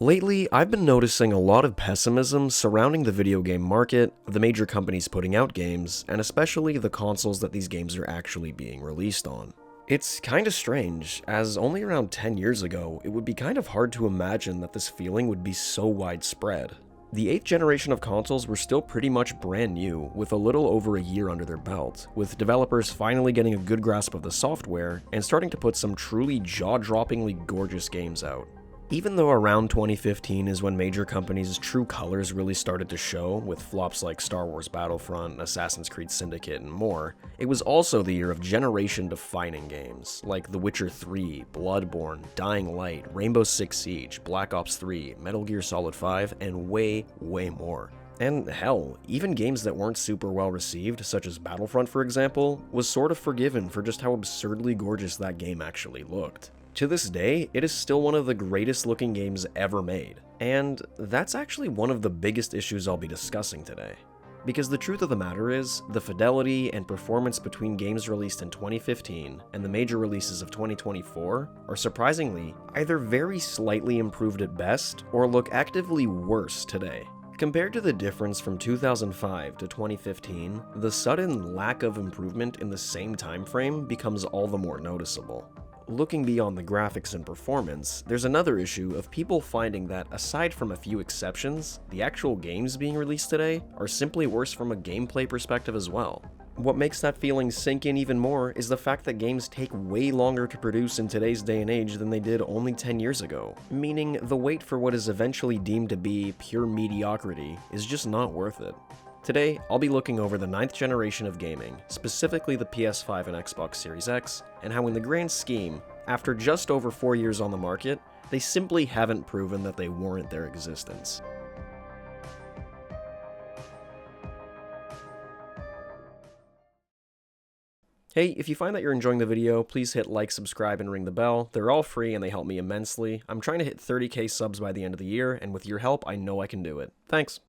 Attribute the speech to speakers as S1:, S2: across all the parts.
S1: Lately, I've been noticing a lot of pessimism surrounding the video game market, the major companies putting out games, and especially the consoles that these games are actually being released on. It's kinda strange, as only around 10 years ago, it would be kind of hard to imagine that this feeling would be so widespread. The 8th generation of consoles were still pretty much brand new, with a little over a year under their belt, with developers finally getting a good grasp of the software and starting to put some truly jaw-droppingly gorgeous games out. Even though around 2015 is when major companies' true colors really started to show, with flops like Star Wars Battlefront, Assassin's Creed Syndicate, and more, it was also the year of generation-defining games, like The Witcher 3, Bloodborne, Dying Light, Rainbow Six Siege, Black Ops 3, Metal Gear Solid 5, and way more. And hell, even games that weren't super well received, such as Battlefront for example, was sort of forgiven for just how absurdly gorgeous that game actually looked. To this day, it is still one of the greatest looking games ever made, and that's actually one of the biggest issues I'll be discussing today. Because the truth of the matter is, the fidelity and performance between games released in 2015 and the major releases of 2024 are surprisingly either very slightly improved at best or look actively worse today. Compared to the difference from 2005 to 2015, the sudden lack of improvement in the same time frame becomes all the more noticeable. Looking beyond the graphics and performance, there's another issue of people finding that, aside from a few exceptions, the actual games being released today are simply worse from a gameplay perspective as well. What makes that feeling sink in even more is the fact that games take way longer to produce in today's day and age than they did only 10 years ago, meaning the wait for what is eventually deemed to be pure mediocrity is just not worth it. Today, I'll be looking over the 9th generation of gaming, specifically the PS5 and Xbox Series X, and how in the grand scheme, after just over 4 years on the market, they simply haven't proven that they warrant their existence. Hey, if you find that you're enjoying the video, please hit like, subscribe, and ring the bell. They're all free and they help me immensely. I'm trying to hit 30k subs by the end of the year, and with your help, I know I can do it. Thanks.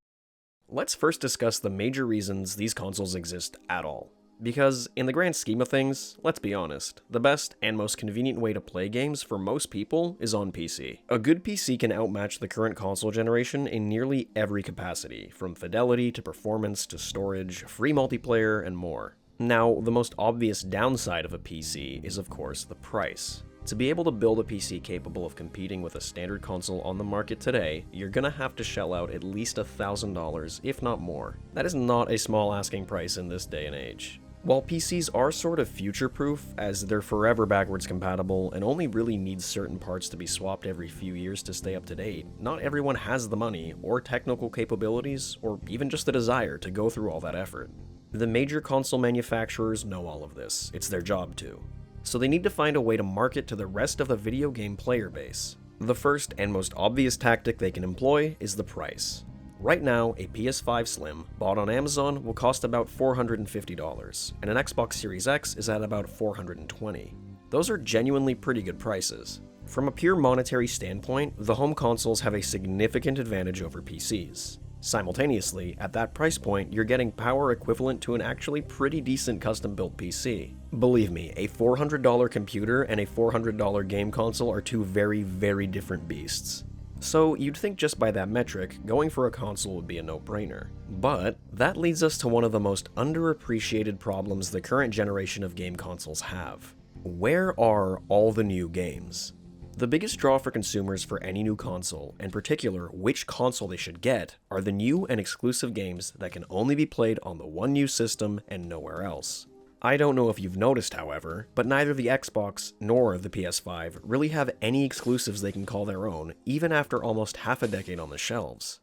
S1: Let's first discuss the major reasons these consoles exist at all. Because, in the grand scheme of things, let's be honest, the best and most convenient way to play games for most people is on PC. A good PC can outmatch the current console generation in nearly every capacity, from fidelity to performance to storage, free multiplayer, and more. Now, the most obvious downside of a PC is of course the price. To be able to build a PC capable of competing with a standard console on the market today, you're gonna have to shell out at least $1,000, if not more. That is not a small asking price in this day and age. While PCs are sort of future-proof, as they're forever backwards compatible and only really need certain parts to be swapped every few years to stay up to date, not everyone has the money, or technical capabilities, or even just the desire to go through all that effort. The major console manufacturers know all of this, it's their job to. So they need to find a way to market to the rest of the video game player base. The first and most obvious tactic they can employ is the price. Right now, a PS5 Slim bought on Amazon will cost about $450, and an Xbox Series X is at about $420. Those are genuinely pretty good prices. From a pure monetary standpoint, the home consoles have a significant advantage over PCs. Simultaneously, at that price point, you're getting power equivalent to an actually pretty decent custom-built PC. Believe me, a $400 computer and a $400 game console are two very different beasts. So you'd think just by that metric, going for a console would be a no-brainer. But that leads us to one of the most underappreciated problems the current generation of game consoles have. Where are all the new games? The biggest draw for consumers for any new console, in particular which console they should get, are the new and exclusive games that can only be played on the one new system and nowhere else. I don't know if you've noticed, however, but neither the Xbox nor the PS5 really have any exclusives they can call their own, even after almost half a decade on the shelves.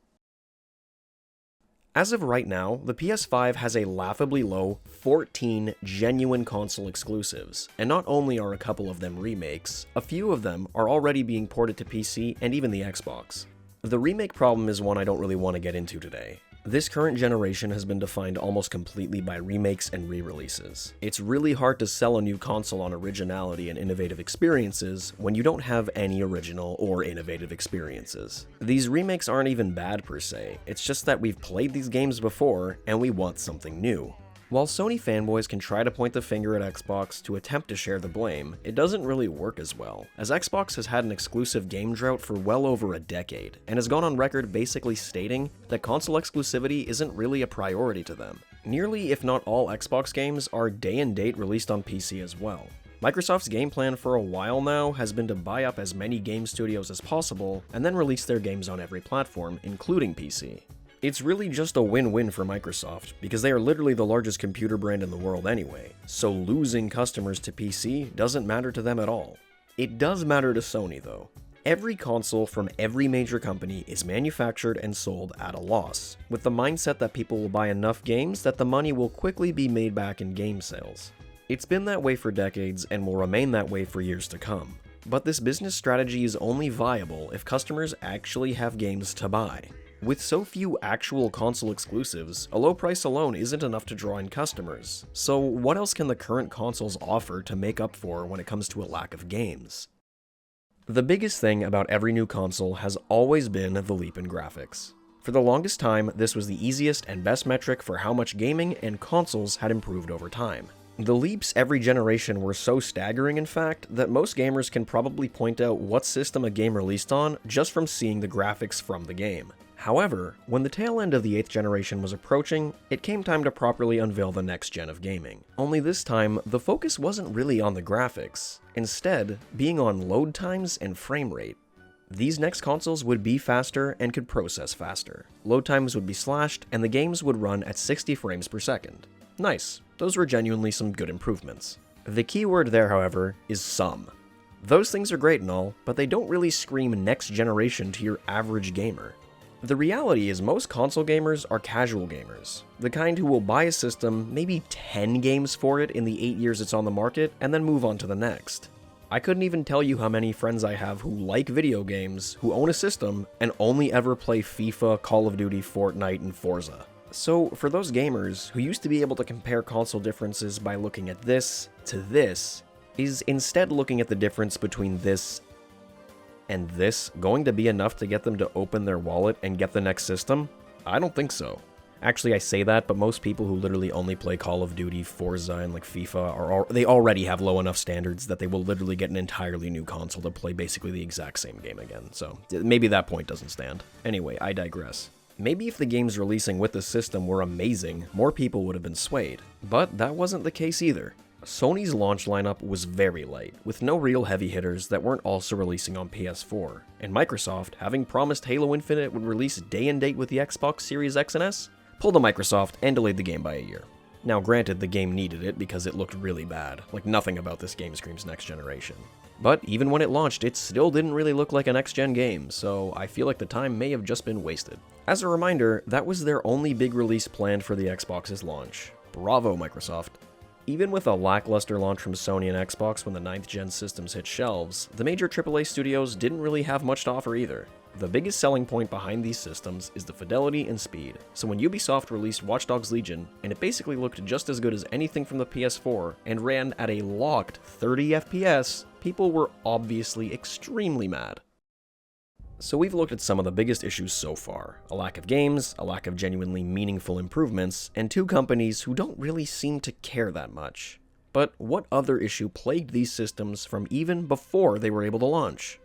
S1: As of right now, the PS5 has a laughably low 14 genuine console exclusives, and not only are a couple of them remakes, a few of them are already being ported to PC and even the Xbox. The remake problem is one I don't really want to get into today. This current generation has been defined almost completely by remakes and re-releases. It's really hard to sell a new console on originality and innovative experiences when you don't have any original or innovative experiences. These remakes aren't even bad per se, it's just that we've played these games before and we want something new. While Sony fanboys can try to point the finger at Xbox to attempt to share the blame, it doesn't really work as well, as Xbox has had an exclusive game drought for well over a decade, and has gone on record basically stating that console exclusivity isn't really a priority to them. Nearly, if not all Xbox games are day and date released on PC as well. Microsoft's game plan for a while now has been to buy up as many game studios as possible, and then release their games on every platform, including PC. It's really just a win-win for Microsoft, because they are literally the largest computer brand in the world anyway, so losing customers to PC doesn't matter to them at all. It does matter to Sony though. Every console from every major company is manufactured and sold at a loss, with the mindset that people will buy enough games that the money will quickly be made back in game sales. It's been that way for decades and will remain that way for years to come. But this business strategy is only viable if customers actually have games to buy. With so few actual console exclusives, a low price alone isn't enough to draw in customers, so what else can the current consoles offer to make up for when it comes to a lack of games? The biggest thing about every new console has always been the leap in graphics. For the longest time, this was the easiest and best metric for how much gaming and consoles had improved over time. The leaps every generation were so staggering, in fact, that most gamers can probably point out what system a game released on just from seeing the graphics from the game. However, when the tail end of the 8th generation was approaching, it came time to properly unveil the next gen of gaming. Only this time, the focus wasn't really on the graphics, instead being on load times and frame rate. These next consoles would be faster and could process faster. Load times would be slashed, and the games would run at 60 frames per second. Nice, those were genuinely some good improvements. The key word there, however, is some. Those things are great and all, but they don't really scream next generation to your average gamer. The reality is most console gamers are casual gamers, the kind who will buy a system, maybe 10 games for it in the 8 years it's on the market, and then move on to the next. I couldn't even tell you how many friends I have who like video games, who own a system, and only ever play FIFA, Call of Duty, Fortnite, and Forza. So for those gamers who used to be able to compare console differences by looking at this to this, is instead looking at the difference between this and this going to be enough to get them to open their wallet and get the next system? I don't think so. Actually, I say that, but most people who literally only play Call of Duty, Forza, and like FIFA they already have low enough standards that they will literally get an entirely new console to play basically the exact same game again, so maybe that point doesn't stand. Anyway, I digress. Maybe if the games releasing with the system were amazing, more people would have been swayed, but that wasn't the case either. Sony's launch lineup was very light, with no real heavy hitters that weren't also releasing on PS4, and Microsoft, having promised Halo Infinite would release day and date with the Xbox Series X and S, pulled a Microsoft and delayed the game by a year. Now granted, the game needed it because it looked really bad, like nothing about this game screams next generation. But even when it launched, it still didn't really look like a next-gen game, so I feel like the time may have just been wasted. As a reminder, that was their only big release planned for the Xbox's launch. Bravo, Microsoft. Even with a lackluster launch from Sony and Xbox when the 9th gen systems hit shelves, the major AAA studios didn't really have much to offer either. The biggest selling point behind these systems is the fidelity and speed, so when Ubisoft released Watch Dogs Legion, and it basically looked just as good as anything from the PS4, and ran at a locked 30 FPS, people were obviously extremely mad. So we've looked at some of the biggest issues so far: a lack of games, a lack of genuinely meaningful improvements, and two companies who don't really seem to care that much. But what other issue plagued these systems from even before they were able to launch?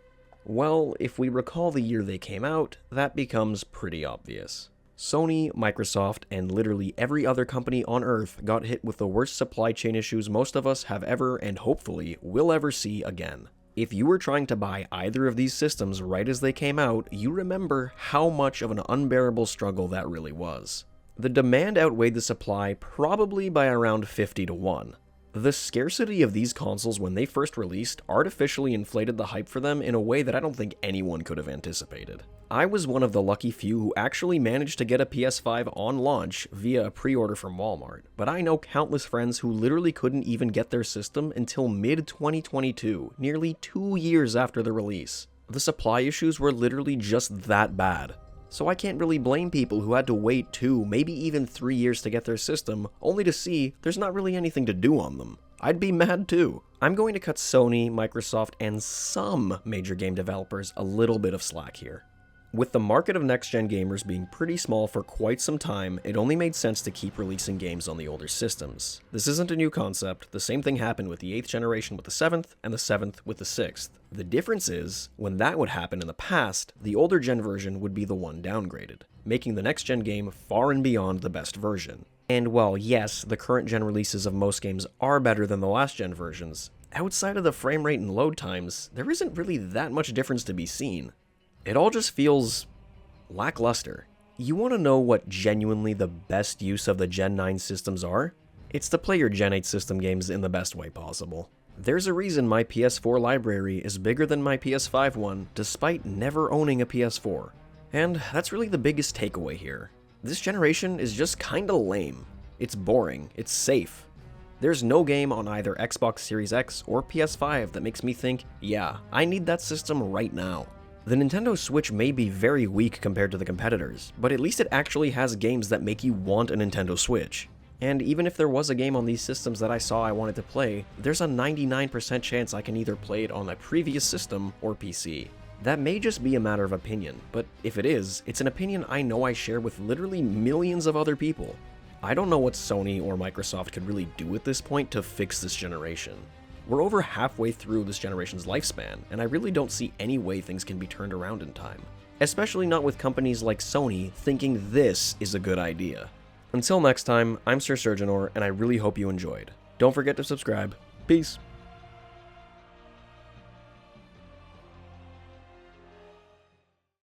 S1: Well, if we recall the year they came out, that becomes pretty obvious. Sony, Microsoft, and literally every other company on Earth got hit with the worst supply chain issues most of us have ever and hopefully will ever see again. If you were trying to buy either of these systems right as they came out, you remember how much of an unbearable struggle that really was. The demand outweighed the supply probably by around 50 to 1. The scarcity of these consoles when they first released artificially inflated the hype for them in a way that I don't think anyone could have anticipated. I was one of the lucky few who actually managed to get a PS5 on launch via a pre-order from Walmart, but I know countless friends who literally couldn't even get their system until mid-2022, nearly 2 years after the release. The supply issues were literally just that bad. So I can't really blame people who had to wait 2, maybe even 3 years to get their system, only to see there's not really anything to do on them. I'd be mad too. I'm going to cut Sony, Microsoft, and some major game developers a little bit of slack here. With the market of next-gen gamers being pretty small for quite some time, it only made sense to keep releasing games on the older systems. This isn't a new concept, the same thing happened with the 8th generation with the 7th, and the 7th with the 6th. The difference is, when that would happen in the past, the older gen version would be the one downgraded, making the next-gen game far and beyond the best version. And while yes, the current gen releases of most games are better than the last gen versions, outside of the frame rate and load times, there isn't really that much difference to be seen. It all just feels lackluster. You want to know what genuinely the best use of the Gen 9 systems are? It's to play your Gen 8 system games in the best way possible. There's a reason my PS4 library is bigger than my PS5 one, despite never owning a PS4. And that's really the biggest takeaway here. This generation is just kinda lame. It's boring, it's safe. There's no game on either Xbox Series X or PS5 that makes me think, yeah, I need that system right now. The Nintendo Switch may be very weak compared to the competitors, but at least it actually has games that make you want a Nintendo Switch. And even if there was a game on these systems that I saw I wanted to play, there's a 99% chance I can either play it on a previous system or PC. That may just be a matter of opinion, but if it is, it's an opinion I know I share with literally millions of other people. I don't know what Sony or Microsoft could really do at this point to fix this generation. We're over halfway through this generation's lifespan, and I really don't see any way things can be turned around in time. Especially not with companies like Sony thinking this is a good idea. Until next time, I'm Sir Surgeonor, and I really hope you enjoyed. Don't forget to subscribe. Peace!